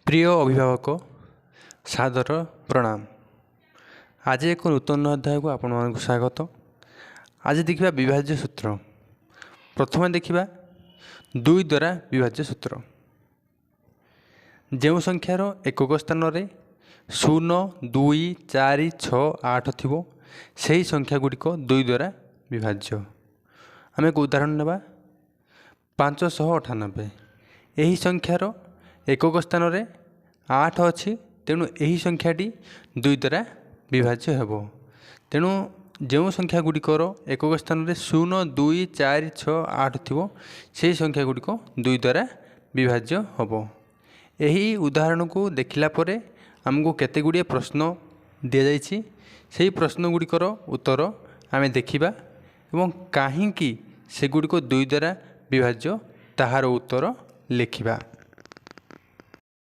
प्रिय अभिभावक सादर प्रणाम। आज एक नूतन अध्याय को आपण मानक स्वागत। आज देखिबा विभाज्य सूत्र। प्रथम देखिबा 2 द्वारा विभाज्य सूत्र। जो संख्यार एकक स्थान रे 0 2 4 6 8 थिबो सही संख्या गुड़िक 2 द्वारा विभाज्य। आम एक उदाहरण नेबा 598। यही संख्यार एकक स्थान रे 8 अच्छी, तेणु यही संख्याटी 2 द्वारा विभाज्य हेबो। तेणु जो संख्या गुड़िकर एकक स्थान रे 0 2 4 6 8 थिबो से संख्या गुड़िक 2 द्वारा विभाज्य हेबो। यही उदाहरण को देखिला परे हमको केते गुड़िए प्रश्न दि जाइछि, सेही प्रश्न गुड़िकर उत्तर आमे देखिबा एवं काहींकि सेगुड़िक 2 द्वारा विभाज्य ताहार उत्तर लिखिबा।